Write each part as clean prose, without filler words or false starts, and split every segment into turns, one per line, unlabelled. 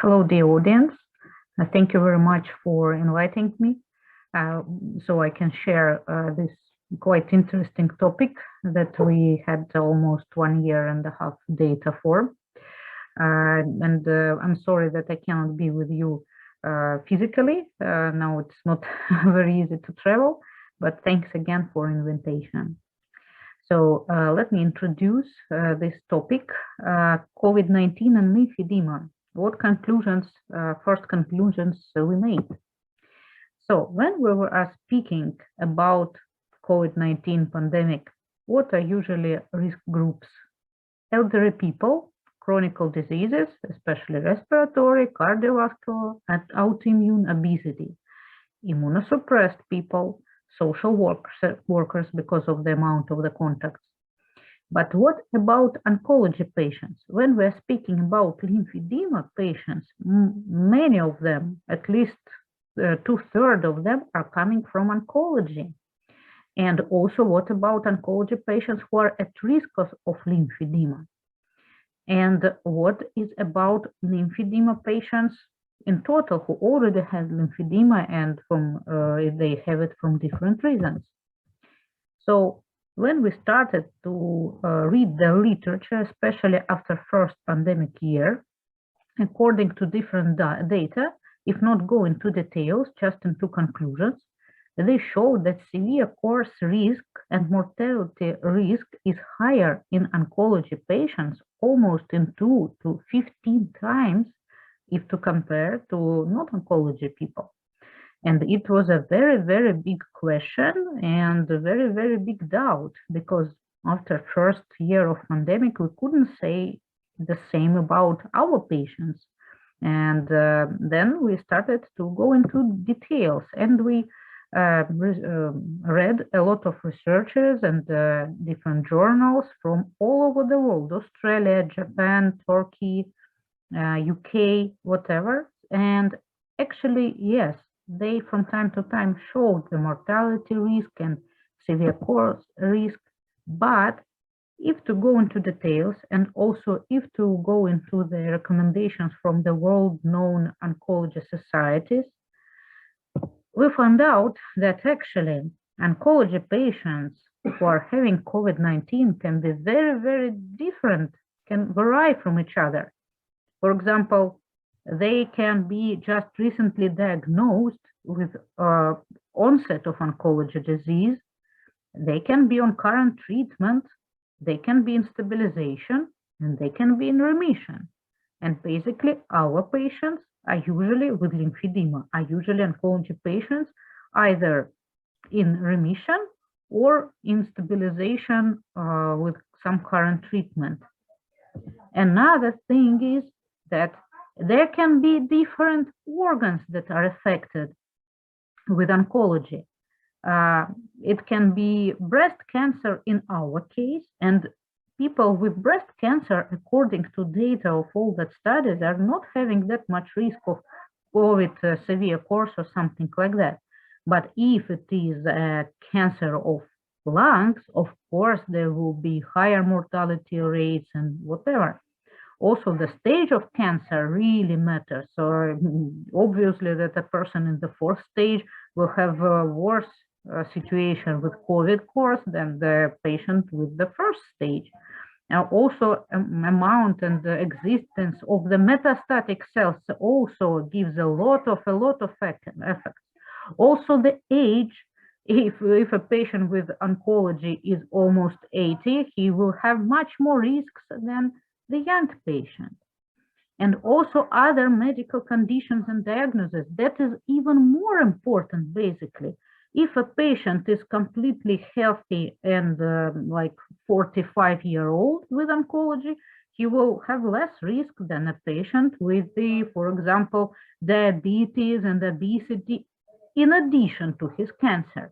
Hello, the audience. Thank you very much for inviting me so I can share this quite interesting topic that we had almost 1.5 years data for. I'm sorry that I cannot be with you physically. Now it's not very easy to travel, but thanks again for invitation. So let me introduce this topic, COVID-19 and lymphedema. What conclusions, first conclusions we made? So when we were speaking about COVID-19 pandemic, what are usually risk groups? Elderly people, chronic diseases, especially respiratory, cardiovascular, and autoimmune obesity, immunosuppressed people, social workers because of the amount of the contacts. But what about oncology patients? When we're speaking about lymphedema patients, many of them, at least 2/3 of them, are coming from oncology. And also, what about oncology patients who are at risk of lymphedema? And what is about lymphedema patients in total who already have lymphedema and they have it from different reasons? So when we started to read the literature, especially after first pandemic year, according to different data, if not go into details, just into conclusions, they show that severe course risk and mortality risk is higher in oncology patients, almost in 2 to 15 times, if to compare to non-oncology people. And it was a very, very big question and a very, very big doubt, because after first year of pandemic, we couldn't say the same about our patients. And then we started to go into details, and we read a lot of researchers and different journals from all over the world, Australia, Japan, Turkey, UK, whatever. And actually, yes, they from time to time showed the mortality risk and severe course risk. But if to go into details, and also if to go into the recommendations from the world-known oncology societies, we found out that actually oncology patients who are having COVID-19 can be very, very different, can vary from each other. For example, they can be just recently diagnosed with onset of oncology disease. They can be on current treatment. They can be in stabilization, and they can be in remission. And basically, our patients are usually with lymphedema, are usually oncology patients either in remission or in stabilization with some current treatment. Another thing is that there can be different organs that are affected with oncology. It can be breast cancer in our case, and people with breast cancer, according to data of all that studies, are not having that much risk of COVID severe course or something like that. But if it is a cancer of lungs, of course, there will be higher mortality rates and whatever. Also, the stage of cancer really matters. So obviously that a person in the 4th stage will have a worse situation with COVID course than the patient with the 1st stage. Now, also amount and the existence of the metastatic cells also gives a lot of effects. Also the age, if a patient with oncology is almost 80, he will have much more risks than the young patient. And also other medical conditions and diagnoses. That is even more important, basically. If a patient is completely healthy and like 45-year-old with oncology, he will have less risk than a patient with the, for example, diabetes and obesity, in addition to his cancer.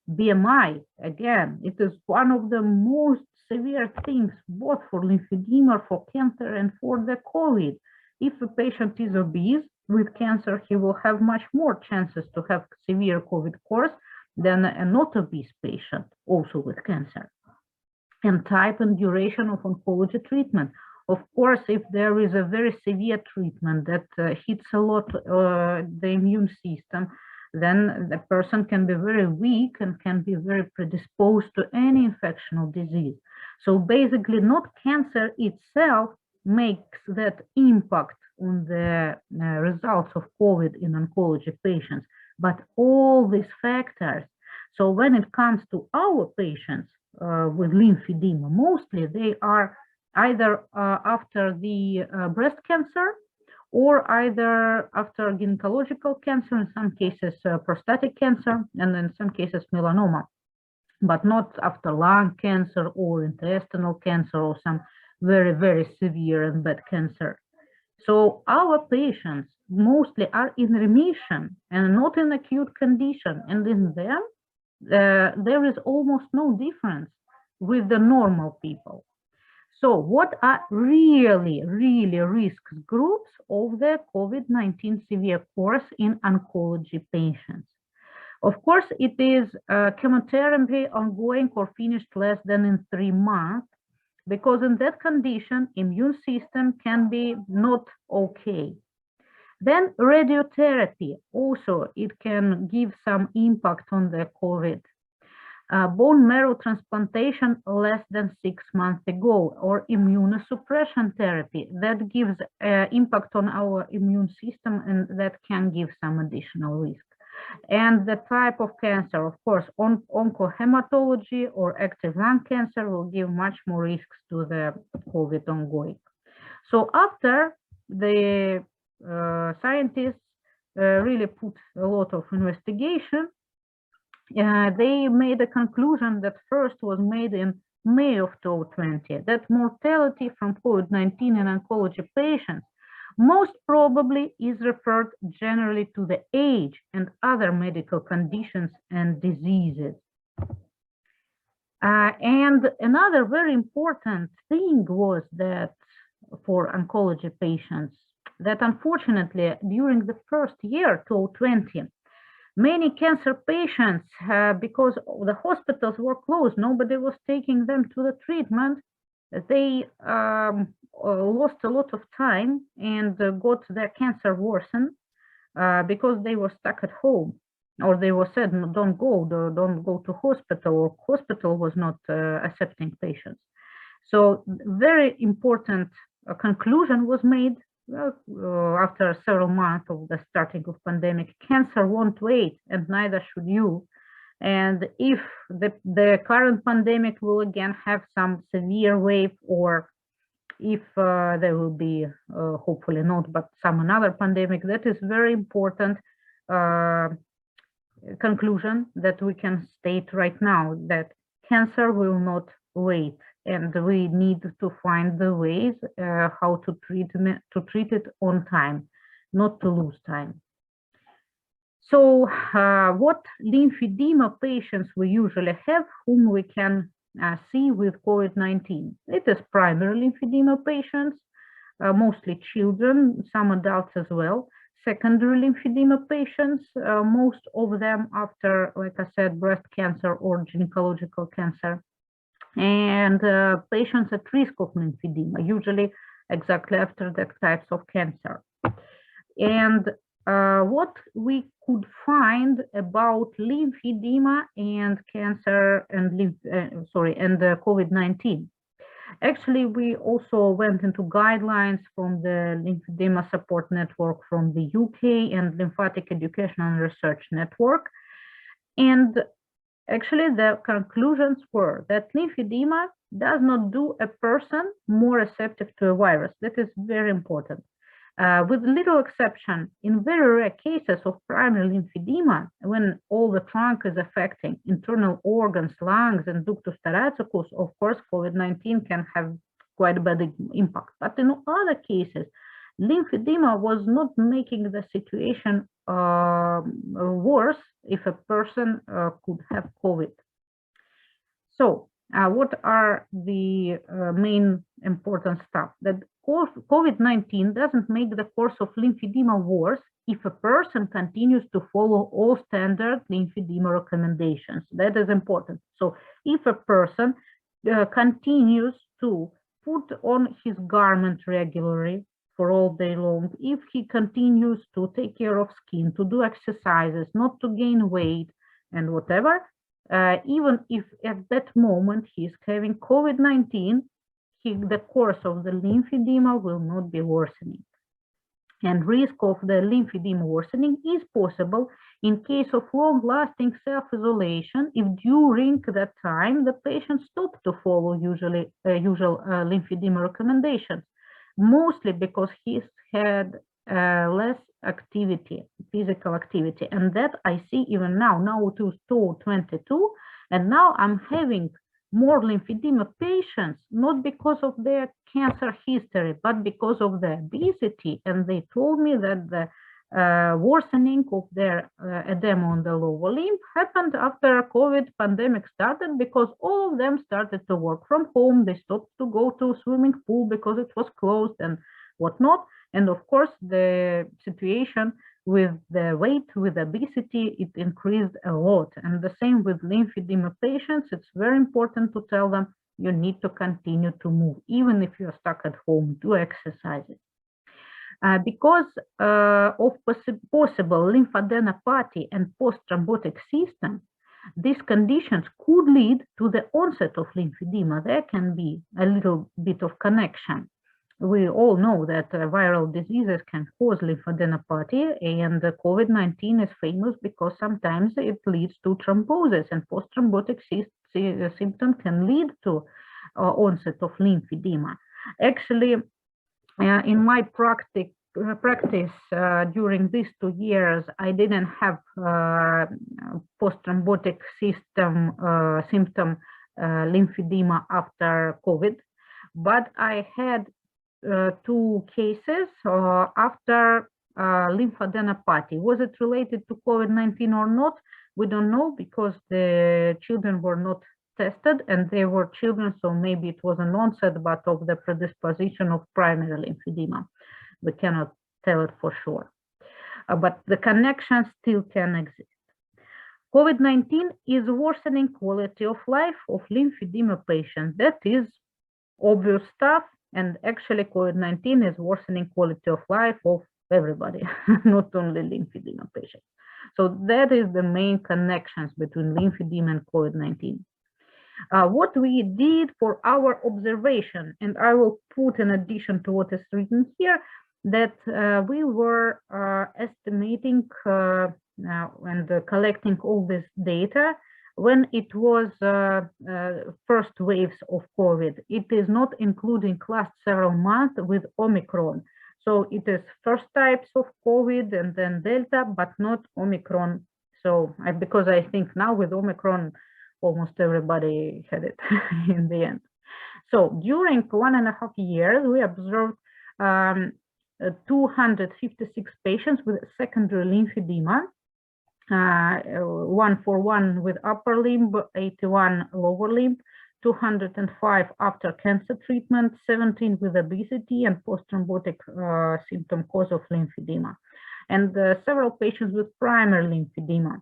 BMI, again, it is one of the most severe things, both for lymphedema, for cancer, and for the COVID. If a patient is obese with cancer, he will have much more chances to have severe COVID course than a not obese patient, also with cancer. And type and duration of oncology treatment. Of course, if there is a very severe treatment that hits a lot the immune system, then the person can be very weak and can be very predisposed to any infectional disease. So basically, not cancer itself makes that impact on the results of COVID in oncology patients, but all these factors. So when it comes to our patients with lymphedema, mostly they are either after the breast cancer or either after gynecological cancer, in some cases prostatic cancer, and in some cases melanoma, but not after lung cancer or intestinal cancer or some very, very severe and bad cancer. So our patients mostly are in remission and not in acute condition, and in them there is almost no difference with the normal people. So what are really, really risk groups of the COVID-19 severe course in oncology patients? Of course, it is chemotherapy ongoing or finished less than in 3 months, because in that condition, immune system can be not okay. Then radiotherapy, also it can give some impact on the COVID. Bone marrow transplantation less than 6 months ago, or immunosuppression therapy that gives impact on our immune system, and that can give some additional risk. And the type of cancer, of course, oncohematology or active lung cancer will give much more risks to the COVID ongoing. So after the scientists really put a lot of investigation, they made a conclusion that first was made in May of 2020, that mortality from COVID-19 in oncology patients most probably is referred generally to the age and other medical conditions and diseases. And another very important thing was that for oncology patients, that unfortunately during the first year, 2020, many cancer patients, because the hospitals were closed, nobody was taking them to the treatment, they lost a lot of time and got their cancer worsened because they were stuck at home, or they were said, no, don't go to hospital, or hospital was not accepting patients. So very important conclusion was made after several months of the starting of pandemic. Cancer won't wait, and neither should you. And if the current pandemic will again have some severe wave, or if there will be, hopefully not, but some another pandemic, that is very important conclusion that we can state right now, that cancer will not wait, and we need to find the ways how to treat it on time, not to lose time. So what lymphedema patients we usually have, whom we can see with COVID-19? It is primary lymphedema patients, mostly children, some adults as well. Secondary lymphedema patients, most of them after, like I said, breast cancer or gynecological cancer. And patients at risk of lymphedema, usually exactly after that types of cancer. And what we could find about lymphedema and cancer and COVID-19. Actually, we also went into guidelines from the Lymphedema Support Network from the UK and Lymphatic Education and Research Network. And actually, the conclusions were that lymphedema does not do a person more receptive to a virus. That is very important. With little exception, in very rare cases of primary lymphedema, when all the trunk is affecting internal organs, lungs, and ductus thoraicus, of course, COVID-19 can have quite a bad impact. But in other cases, lymphedema was not making the situation worse if a person could have COVID. So what are the main important stuff? That COVID-19 doesn't make the course of lymphedema worse if a person continues to follow all standard lymphedema recommendations. That is important. So if a person continues to put on his garment regularly for all day long, if he continues to take care of skin, to do exercises, not to gain weight and whatever, even if at that moment he's having COVID-19, the course of the lymphedema will not be worsening. And risk of the lymphedema worsening is possible in case of long-lasting self-isolation if during that time the patient stopped to follow usual lymphedema recommendations, mostly because he's had less activity, physical activity. And that I see even now it is 2022, and now I'm having more lymphedema patients, not because of their cancer history, but because of the obesity. And they told me that the worsening of their edema on the lower limb happened after COVID pandemic started, because all of them started to work from home. They stopped to go to swimming pool because it was closed and whatnot. And of course, the situation with the weight, with obesity, it increased a lot. And the same with lymphedema patients. It's very important to tell them you need to continue to move, even if you're stuck at home, do exercises. Because of possible lymphadenopathy and post-thrombotic system, these conditions could lead to the onset of lymphedema. There can be a little bit of connection. We all know that viral diseases can cause lymphadenopathy, and COVID-19 is famous because sometimes it leads to thrombosis, and post-thrombotic symptom can lead to onset of lymphedema. Actually, in my practice during these 2 years, I didn't have post-thrombotic symptom lymphedema after COVID, but I had 2 cases after lymphadenopathy. Was it related to COVID-19 or not? We don't know, because the children were not tested and they were children, so maybe it was an onset, but of the predisposition of primary lymphedema. We cannot tell it for sure, but the connection still can exist. COVID-19 is worsening quality of life of lymphedema patients. That is obvious stuff. And actually, COVID-19 is worsening quality of life of everybody, not only lymphedema patients. So that is the main connections between lymphedema and COVID-19. What we did for our observation, and I will put in addition to what is written here, that we were estimating and collecting all this data when it was first waves of COVID. It is not including last several months with Omicron. So it is first types of COVID and then Delta, but not Omicron. So because I think now with Omicron, almost everybody had it in the end. So during 1.5 years, we observed 256 patients with secondary lymphedema, 141 with upper limb, 81 lower limb, 205 after cancer treatment, 17 with obesity and post-thrombotic symptom cause of lymphedema, and several patients with primary lymphedema,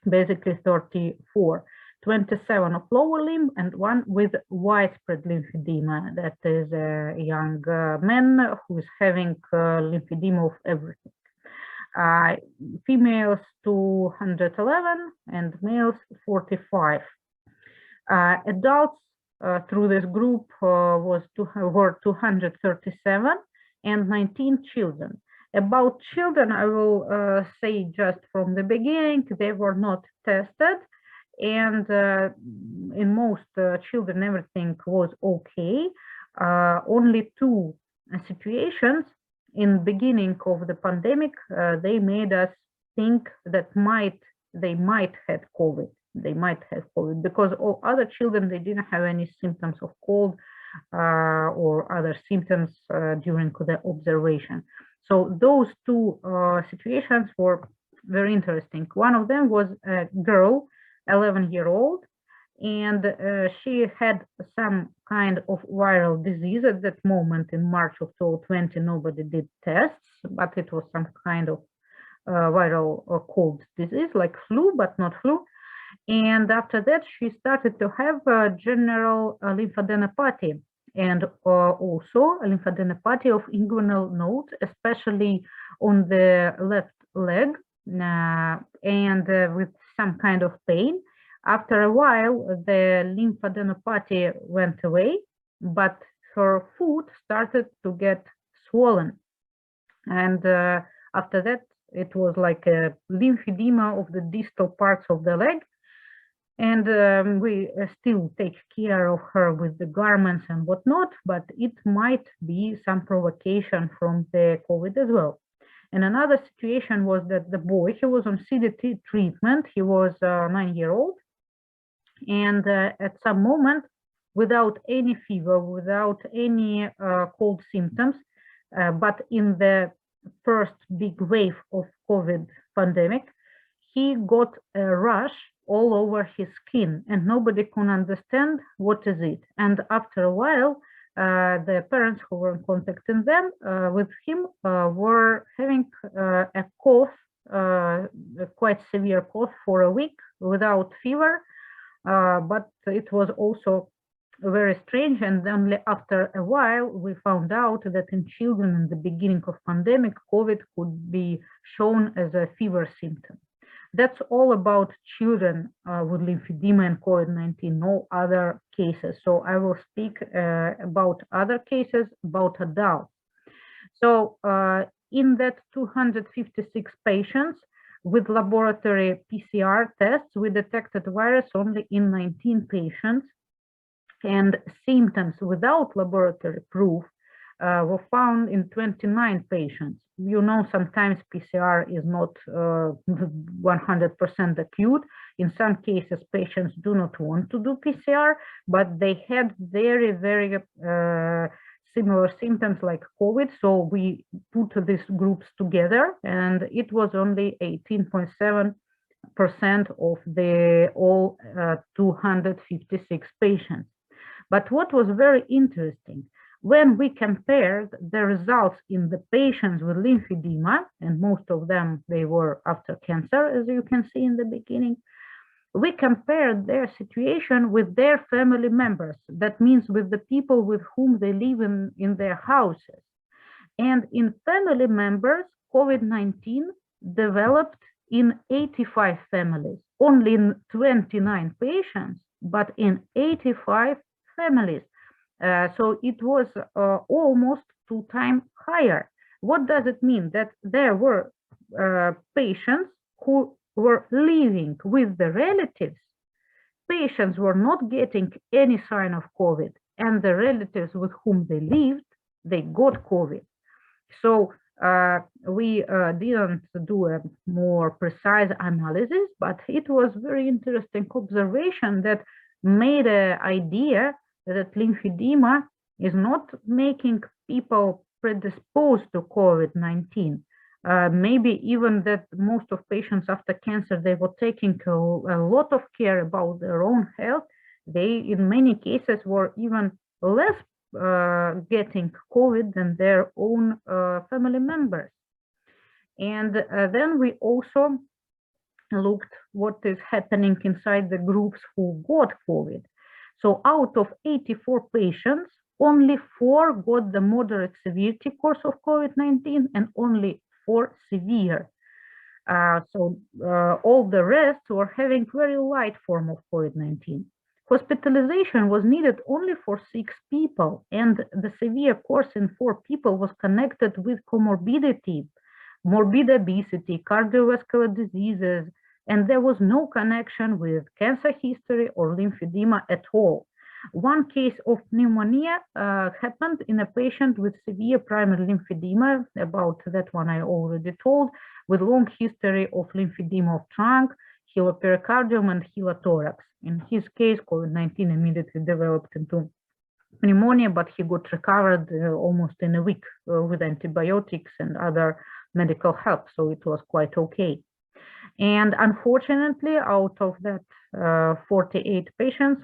basically 34, 27 of lower limb, and 1 with widespread lymphedema. That is a young man who is having lymphedema of everything. Females 211 and males 45. Adults through this group were 237 and 19 children. About children, I will say just from the beginning, they were not tested, and in most children everything was okay. Only 2 situations in beginning of the pandemic, they made us think that they might have COVID. They might have COVID, because all other children, they didn't have any symptoms of cold or other symptoms during the observation. So those 2 situations were very interesting. One of them was a girl, 11-year-old, and she had some kind of viral disease at that moment. In March of 2020, nobody did tests, but it was some kind of viral cold disease, like flu, but not flu. And after that, she started to have general lymphadenopathy. and also lymphadenopathy of inguinal nodes, especially on the left leg, and with some kind of pain. After a while, the lymphadenopathy went away, but her foot started to get swollen. And after that, it was like a lymphedema of the distal parts of the leg. And we still take care of her with the garments and whatnot, but it might be some provocation from the COVID as well. And another situation was that the boy, he was on CDT treatment. He was 9-year-old, and at some moment, without any fever, without any cold symptoms, but in the first big wave of COVID pandemic, he got a rash all over his skin, and nobody can understand what is it. And after a while, the parents who were contacting them with him were having a cough, a quite severe cough for a week without fever, but it was also very strange. And only after a while we found out that in children in the beginning of pandemic, COVID could be shown as a fever symptom. That's all about children with lymphedema and COVID-19, no other cases. So I will speak about other cases, about adults. So in that 256 patients with laboratory PCR tests, we detected virus only in 19 patients, and symptoms without laboratory proof were found in 29 patients. You know, sometimes PCR is not 100% acute. In some cases, patients do not want to do PCR, but they had very, very similar symptoms like COVID. So we put these groups together, and it was only 18.7% of the all 256 patients. But what was very interesting, when we compared the results in the patients with lymphedema, and most of them, they were after cancer, as you can see in the beginning, we compared their situation with their family members. That means with the people with whom they live in their houses. And in family members, COVID-19 developed in 85 families, only in 29 patients, but in 85 families. So it was almost 2 times higher. What does it mean? That there were patients who were living with the relatives. Patients were not getting any sign of COVID, and the relatives with whom they lived, they got COVID. So we didn't do a more precise analysis, but it was very interesting observation that made an idea that lymphedema is not making people predisposed to COVID-19. Maybe even that most of patients after cancer, they were taking a lot of care about their own health. They, in many cases, were even less getting COVID than their own family members. And then we also looked what is happening inside the groups who got COVID. So out of 84 patients, only 4 got the moderate severity course of COVID-19 and only 4 severe. So all the rest were having very light form of COVID-19. Hospitalization was needed only for 6 people, and the severe course in 4 people was connected with comorbidity, morbid obesity, cardiovascular diseases, and there was no connection with cancer history or lymphedema at all. One case of pneumonia happened in a patient with severe primary lymphedema. About that one I already told, with long history of lymphedema of trunk, helopericardium, and helothorax. In his case, COVID-19 immediately developed into pneumonia, but he got recovered almost in a week with antibiotics and other medical help, so it was quite okay. And unfortunately, out of that 48 patients,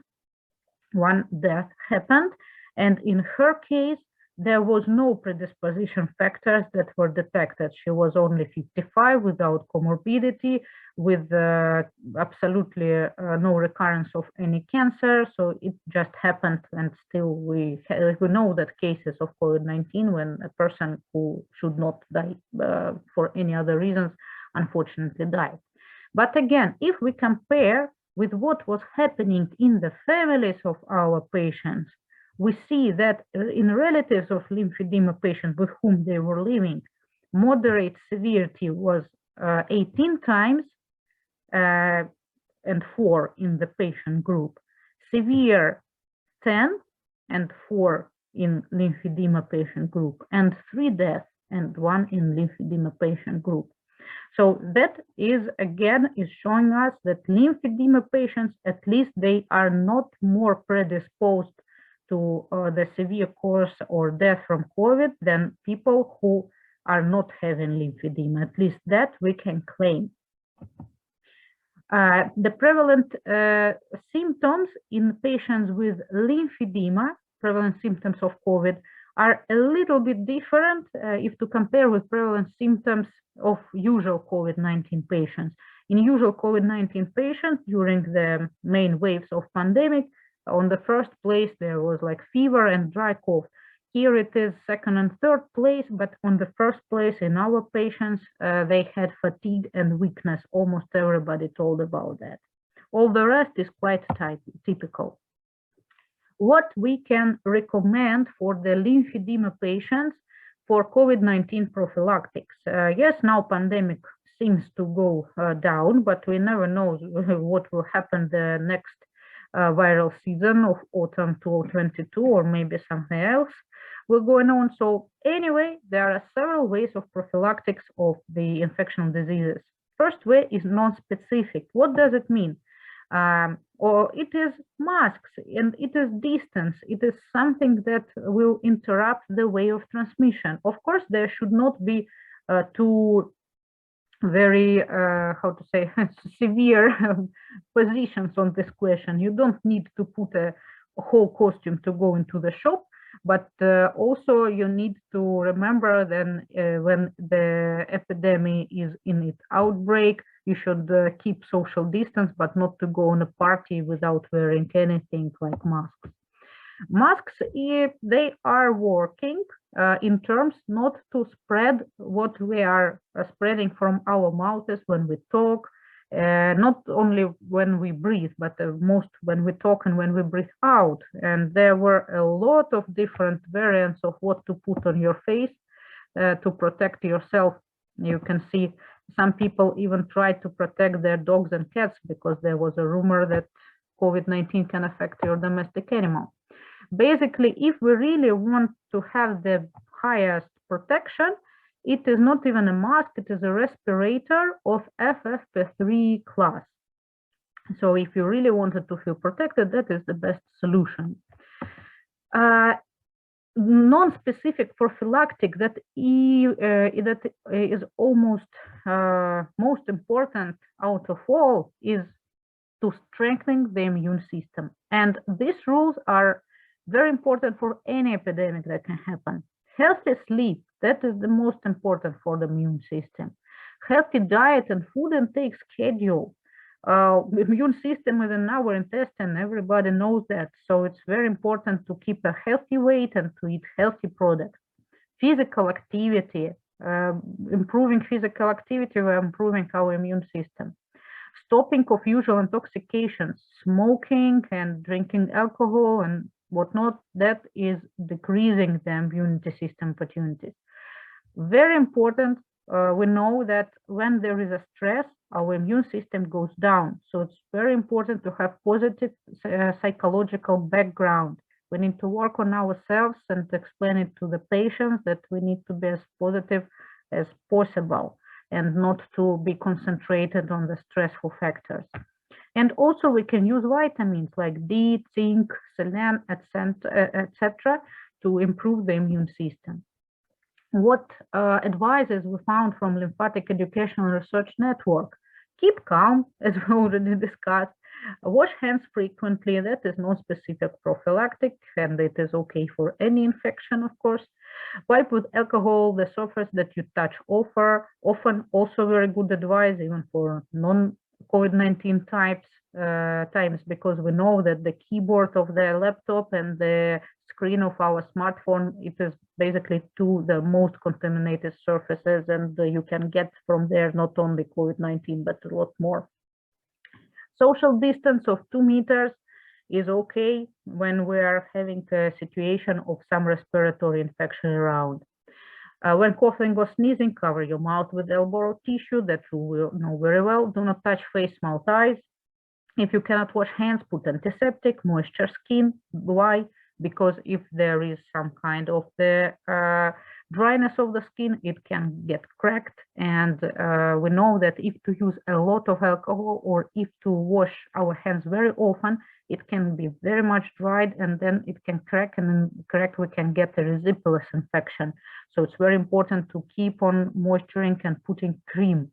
1 death happened, and in her case, there was no predisposition factors that were detected. She was only 55 without comorbidity, with absolutely no recurrence of any cancer. So it just happened, and still we know that cases of COVID-19 when a person who should not die for any other reasons unfortunately died. But again, if we compare with what was happening in the families of our patients, we see that in relatives of lymphedema patients with whom they were living, moderate severity was 18 times and 4 in the patient group, severe 10 and 4 in lymphedema patient group, and 3 deaths and 1 in lymphedema patient group. So that is again is showing us that lymphedema patients, at least they are not more predisposed to the severe course or death from COVID than people who are not having lymphedema. At least that we can claim. The prevalent symptoms in patients with lymphedema, prevalent symptoms of COVID, are a little bit different if to compare with prevalent symptoms of usual COVID-19 patients. In usual COVID-19 patients, during the main waves of pandemic, on the first place there was like fever and dry cough. Here it is second and third place, but on the first place in our patients, they had fatigue and weakness. Almost everybody told about that. All the rest is quite typical. What we can recommend for the lymphedema patients for COVID-19 prophylactics? Yes, now pandemic seems to go down, but we never know what will happen the next viral season of autumn 2022, or maybe something else will go on. So anyway, there are several ways of prophylactics of the infectious diseases. First way is non-specific. What does it mean? Or it is masks and it is distance. It is something that will interrupt the way of transmission. Of course, there should not be two very, how to say, severe positions on this question. You don't need to put a whole costume to go into the shop, but also you need to remember then when the epidemic is in its outbreak, you should keep social distance, but not to go on a party without wearing anything like masks. Masks, they are working in terms not to spread what we are spreading from our mouths when we talk, not only when we breathe, but most when we talk and when we breathe out. And there were a lot of different variants of what to put on your face to protect yourself. You can see some people even tried to protect their dogs and cats because there was a rumor that COVID-19 can affect your domestic animal. Basically, if we really want to have the highest protection, it is not even a mask, it is a respirator of FFP3 class. So if you really wanted to feel protected, that is the best solution. Non-specific prophylactic that is almost most important out of all is to strengthen the immune system. And these rules are very important for any epidemic that can happen. Healthy sleep, that is the most important for the immune system. Healthy diet and food intake schedule. Immune system is in our intestine, everybody knows that. So it's very important to keep a healthy weight and to eat healthy products. Physical activity, improving physical activity, we're improving our immune system. Stopping of usual intoxications, smoking and drinking alcohol and whatnot, that is decreasing the immunity system opportunities. Very important, we know that when there is a stress, our immune system goes down. So it's very important to have positive psychological background. We need to work on ourselves and explain it to the patients that we need to be as positive as possible and not to be concentrated on the stressful factors. And also we can use vitamins like D, zinc, selenium, etc. to improve the immune system. What advices we found from Lymphatic Educational Research Network? Keep calm, as we already discussed. Wash hands frequently. That is non-specific prophylactic, and it is okay for any infection, of course. Wipe with alcohol the surface that you touch often, also very good advice, even for non-COVID-19 times, because we know that the keyboard of the laptop and the screen of our smartphone, it is basically two the most contaminated surfaces, and you can get from there not only COVID-19, but a lot more. Social distance of 2 meters is okay when we are having a situation of some respiratory infection around. When coughing or sneezing, cover your mouth with elbow tissue that you will know very well. Do not touch face, mouth, eyes. If you cannot wash hands, put antiseptic, moisture skin. Why? Because if there is some kind of the dryness of the skin, it can get cracked. And we know that if to use a lot of alcohol or if to wash our hands very often, it can be very much dried and then it can crack, and in crack we can get a erysipelas infection. So it's very important to keep on moisturizing and putting cream.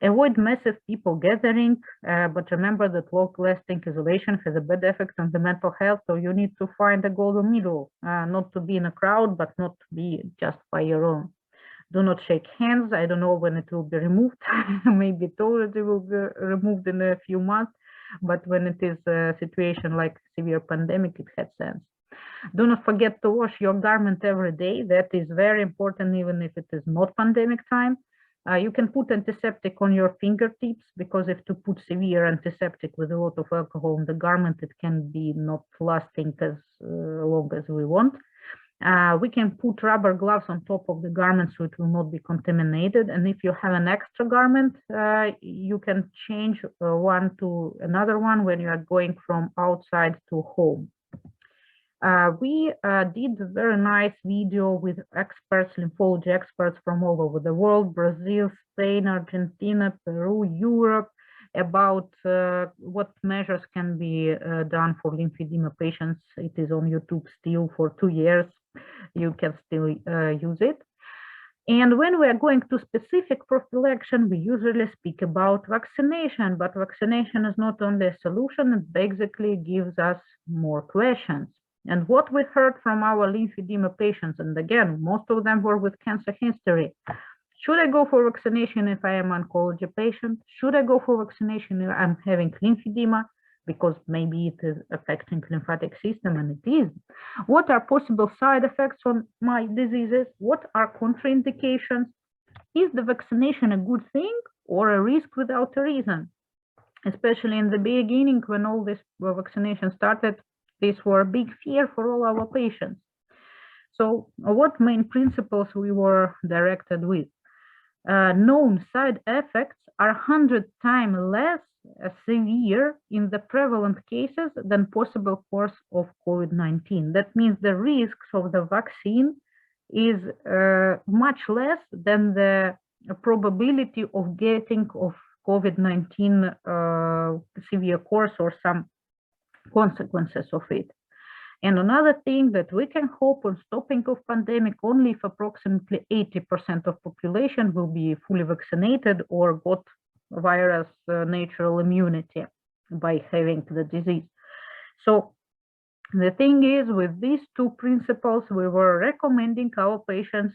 Avoid massive people gathering, but remember that long-lasting isolation has a bad effect on the mental health, so you need to find a golden middle, not to be in a crowd, but not to be just by your own. Do not shake hands. I don't know when it will be removed. Maybe it already will be removed in a few months, but when it is a situation like severe pandemic, it has sense. Do not forget to wash your garment every day. That is very important, even if it is not pandemic time. You can put antiseptic on your fingertips, because if to put severe antiseptic with a lot of alcohol on the garment, it can be not lasting as long as we want. We can put rubber gloves on top of the garment so it will not be contaminated. And if you have an extra garment, you can change one to another one when you are going from outside to home. We did a very nice video with experts, lymphology experts from all over the world, Brazil, Spain, Argentina, Peru, Europe, about what measures can be done for lymphedema patients. It is on YouTube still for 2 years. You can still use it. And when we are going to specific prophylaxis, we usually speak about vaccination, but vaccination is not only a solution, it basically gives us more questions. And what we heard from our lymphedema patients, and again, most of them were with cancer history. Should I go for vaccination if I am an oncology patient? Should I go for vaccination if I'm having lymphedema? Because maybe it is affecting lymphatic system, and it is. What are possible side effects on my diseases? What are contraindications? Is the vaccination a good thing or a risk without a reason? Especially in the beginning, when all this vaccination started, these were a big fear for all our patients. So what main principles we were directed with? Known side effects are 100 times less severe in the prevalent cases than possible course of COVID-19. That means the risks of the vaccine is much less than the probability of getting of COVID-19 severe course or some consequences of it. And another thing that we can hope on stopping of pandemic only if approximately 80% of population will be fully vaccinated or got virus natural immunity by having the disease. So the thing is, with these two principles, we were recommending our patients,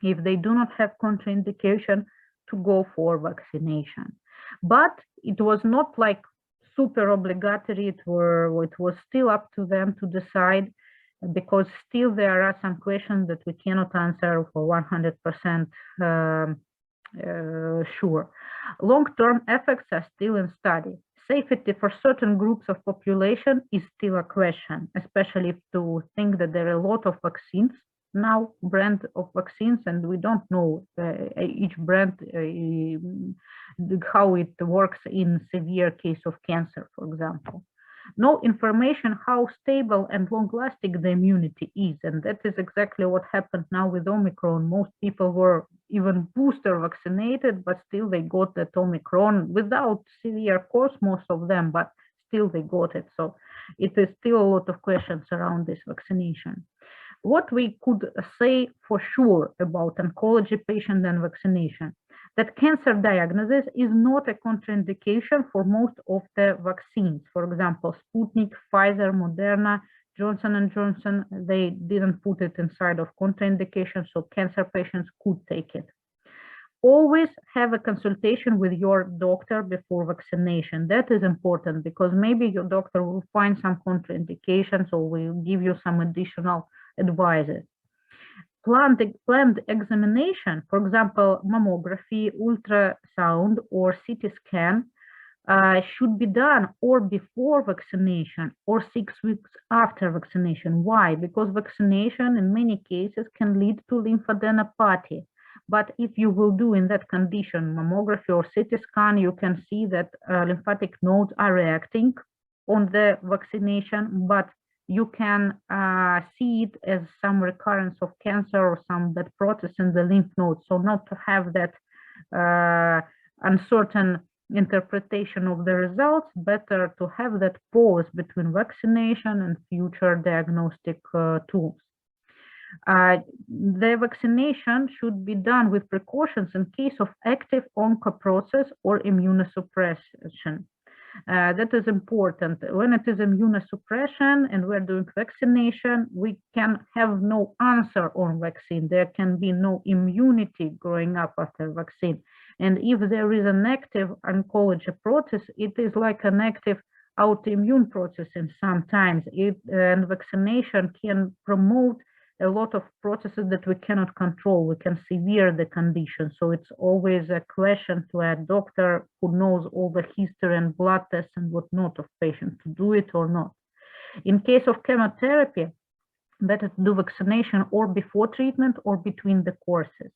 if they do not have contraindication, to go for vaccination. But it was not like super obligatory. It was still up to them to decide, because still there are some questions that we cannot answer for 100% sure. Long-term effects are still in study. Safety for certain groups of population is still a question, especially if to think that there are a lot of vaccines now, brand of vaccines, and we don't know each brand how it works in severe case of cancer, for example. No information how stable and long-lasting the immunity is, and that is exactly what happened now with Omicron. Most people were even booster vaccinated, but still they got that Omicron without severe course, most of them, but still they got it. So it is still a lot of questions around this vaccination. What we could say for sure about oncology patient and vaccination, that cancer diagnosis is not a contraindication for most of the vaccines. For example, Sputnik, Pfizer, Moderna, Johnson & Johnson, they didn't put it inside of contraindication, so cancer patients could take it. Always have a consultation with your doctor before vaccination. That is important because maybe your doctor will find some contraindications or will give you some additional advices. Planned examination, for example, mammography, ultrasound, or CT scan, should be done or before vaccination or 6 weeks after vaccination. Why? Because vaccination in many cases can lead to lymphadenopathy. But if you will do in that condition mammography or CT scan, you can see that lymphatic nodes are reacting on the vaccination, but you can see it as some recurrence of cancer or some bad process in the lymph nodes. So not to have that uncertain interpretation of the results, better to have that pause between vaccination and future diagnostic tools. The vaccination should be done with precautions in case of active oncoprocess or immunosuppression. That is important. When it is immunosuppression and we're doing vaccination, we can have no answer on vaccine. There can be no immunity growing up after vaccine. And if there is an active oncology process, it is like an active autoimmune process, and sometimes and vaccination can promote a lot of processes that we cannot control. We can severe the condition. So it's always a question to a doctor who knows all the history and blood tests and whatnot of patients to do it or not. In case of chemotherapy, better to do vaccination or before treatment or between the courses.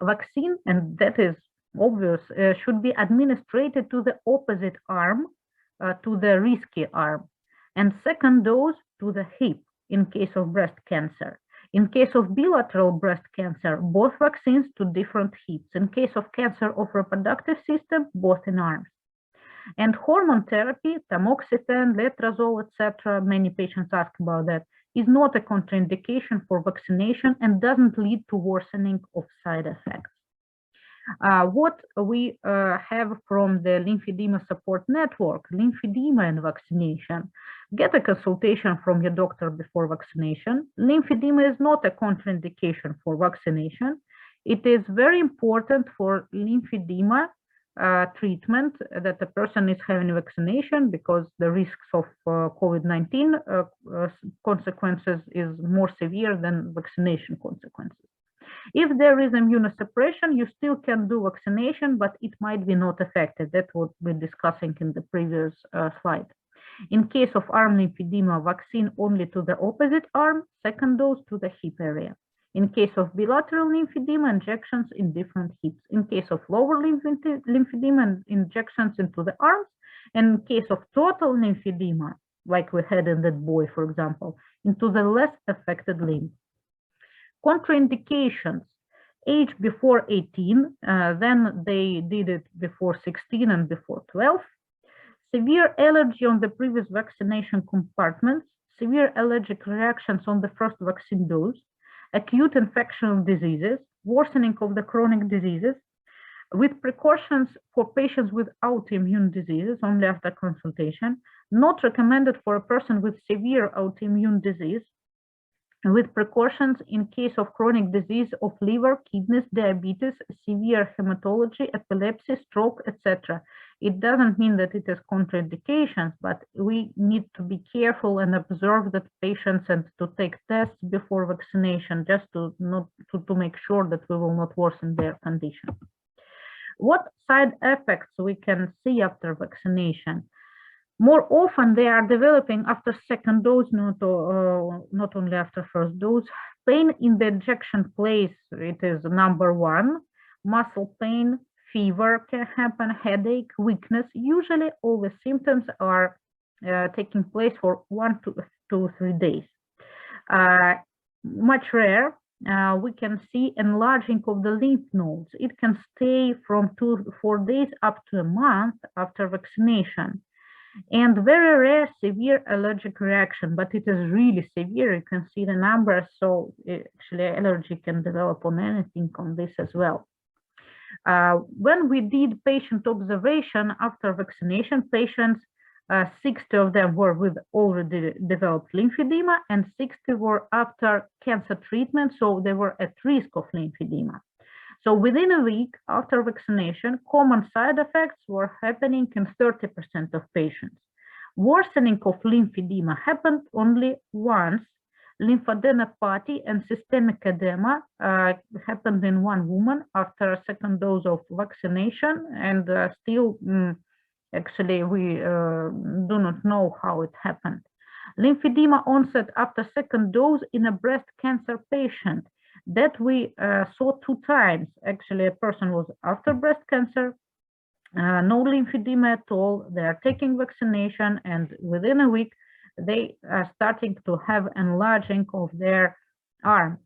Vaccine, and that is obvious, should be administered to the opposite arm, to the risky arm, and second dose to the hip in case of breast cancer. In case of bilateral breast cancer, both vaccines to different hips. In case of cancer of reproductive system, both in arms. And hormone therapy, tamoxifen, letrozole, etc., many patients ask about that, is not a contraindication for vaccination and doesn't lead to worsening of side effects. What we have from the lymphedema support network, lymphedema and vaccination. Get a consultation from your doctor before vaccination. Lymphedema is not a contraindication for vaccination. It is very important for lymphedema treatment that the person is having vaccination because the risks of COVID-19 consequences is more severe than vaccination consequences. If there is immunosuppression, you still can do vaccination, but it might be not effective. That's what we're discussing in the previous slide. In case of arm lymphedema, vaccine only to the opposite arm, second dose to the hip area. In case of bilateral lymphedema, injections in different hips. In case of lower lymphedema, injections into the arms. And in case of total lymphedema, like we had in that boy, for example, into the less affected limb. Contraindications, age before 18, then they did it before 16 and before 12. Severe allergy on the previous vaccination compartments, severe allergic reactions on the first vaccine dose, acute infectious diseases, worsening of the chronic diseases, with precautions for patients with autoimmune diseases only after consultation, not recommended for a person with severe autoimmune disease, with precautions in case of chronic disease of liver, kidneys, diabetes, severe hematology, epilepsy, stroke, etc. It doesn't mean that it is contraindications, but we need to be careful and observe that patients and to take tests before vaccination just to make sure that we will not worsen their condition. What side effects we can see after vaccination? More often, they are developing after second dose, not only after first dose. Pain in the injection place, it is number one. Muscle pain, fever can happen, headache, weakness. Usually, all the symptoms are taking place for 1 to 3 days. Much rare, we can see enlarging of the lymph nodes. It can stay from 2 to 4 days up to a month after vaccination. And very rare severe allergic reaction, but it is really severe. You can see the numbers, so actually allergy can develop on anything on this as well. When we did patient observation after vaccination, patients, 60 of them were with already developed lymphedema and 60 were after cancer treatment, so they were at risk of lymphedema. So within a week after vaccination, common side effects were happening in 30% of patients. Worsening of lymphedema happened only once. Lymphadenopathy and systemic edema happened in one woman after a second dose of vaccination, and still, actually, we do not know how it happened. Lymphedema onset after second dose in a breast cancer patient that we saw 2 times. Actually, a person was after breast cancer, no lymphedema at all. They are taking vaccination, and within a week, they are starting to have enlarging of their arm.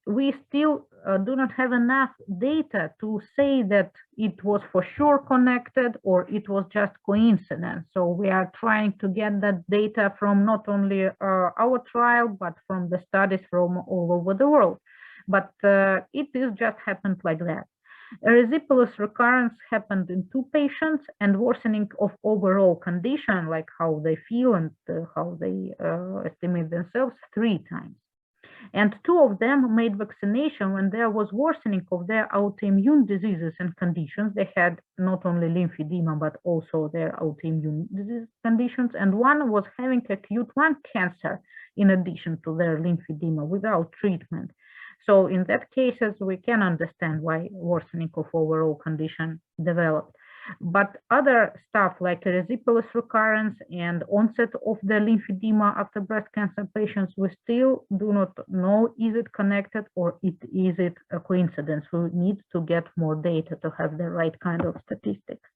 We still do not have enough data to say that it was for sure connected or it was just coincidence. So we are trying to get that data from not only our trial, but from the studies from all over the world. But it is just happened like that. Erysipelas recurrence happened in 2 patients, and worsening of overall condition, like how they feel and how they estimate themselves, 3 times. And 2 of them made vaccination when there was worsening of their autoimmune diseases and conditions. They had not only lymphedema, but also their autoimmune disease conditions. And one was having acute lung cancer in addition to their lymphedema without treatment. So in that cases, we can understand why worsening of overall condition developed. But other stuff like erysipelas recurrence and onset of the lymphedema after breast cancer patients, we still do not know, is it connected or is it a coincidence? We need to get more data to have the right kind of statistics.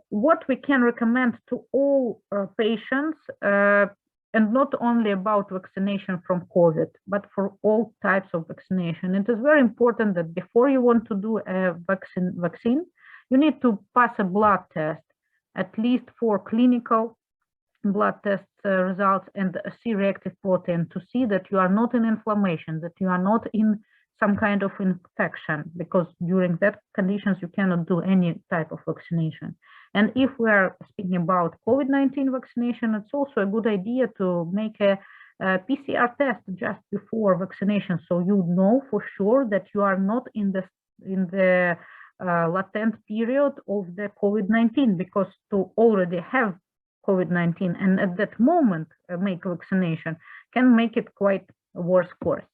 What we can recommend to all patients, and not only about vaccination from COVID, but for all types of vaccination. It is very important that before you want to do a vaccine, you need to pass a blood test, at least 4 clinical blood test results and a C-reactive protein to see that you are not in inflammation, that you are not in some kind of infection, because during that conditions you cannot do any type of vaccination. And if we are speaking about COVID-19 vaccination, it's also a good idea to make a PCR test just before vaccination, so you know for sure that you are not in the latent period of the COVID-19, because to already have COVID-19 and at that moment make vaccination can make it quite worse course.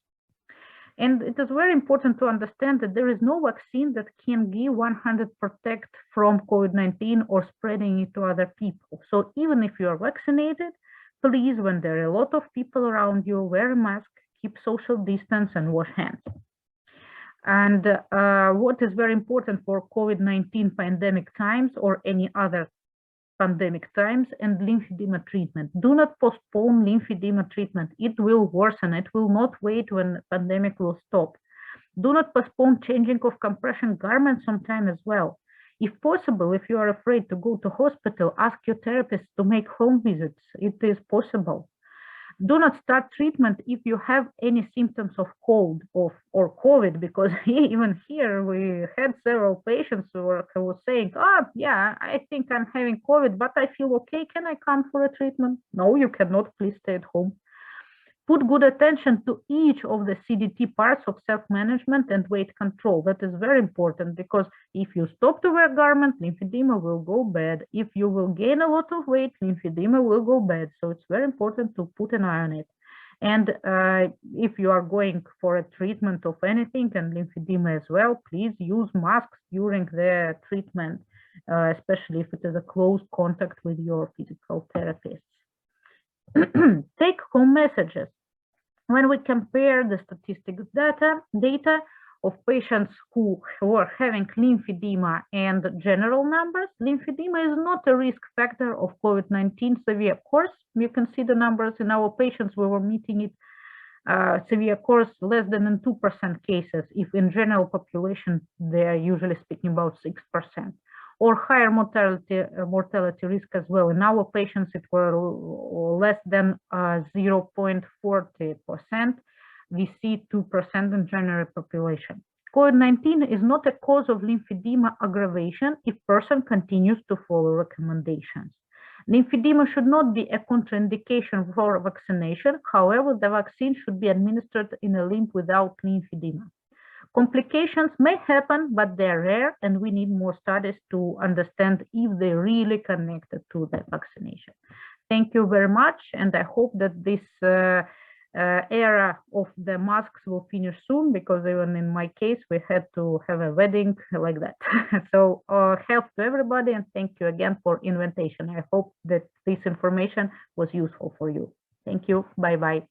And it is very important to understand that there is no vaccine that can give 100% protect from COVID-19 or spreading it to other people. So even if you are vaccinated, please, when there are a lot of people around you, wear a mask, keep social distance, and wash hands. And what is very important for COVID-19 pandemic times or any other pandemic times and lymphedema treatment. Do not postpone lymphedema treatment. It will worsen. It will not wait when pandemic will stop. Do not postpone changing of compression garments sometime as well. If possible, if you are afraid to go to hospital, ask your therapist to make home visits. It is possible. Do not start treatment if you have any symptoms of cold or COVID, because even here we had several patients who were saying, oh, yeah, I think I'm having COVID, but I feel okay. Can I come for a treatment? No, you cannot. Please stay at home. Put good attention to each of the CDT parts of self-management and weight control. That is very important, because if you stop to wear garment, lymphedema will go bad. If you will gain a lot of weight, lymphedema will go bad. So it's very important to put an eye on it. And if you are going for a treatment of anything and lymphedema as well, please use masks during the treatment, especially if it is a close contact with your physical therapist. Take home messages. When we compare the statistics data of patients who were having lymphedema and general numbers, lymphedema is not a risk factor of COVID-19 severe course. You can see the numbers in our patients. We were meeting it severe course less than in 2% cases. If in general population, they are usually speaking about 6%. Or higher mortality risk as well. In our patients, it were less than 0.40%. We see 2% in general population. COVID-19 is not a cause of lymphedema aggravation if person continues to follow recommendations. Lymphedema should not be a contraindication for vaccination. However, the vaccine should be administered in a lymph without lymphedema. Complications may happen, but they're rare, and we need more studies to understand if they're really connected to the vaccination. Thank you very much, and I hope that this era of the masks will finish soon, because even in my case, we had to have a wedding like that. So health to everybody, and thank you again for invitation. I hope that this information was useful for you. Thank you. Bye-bye.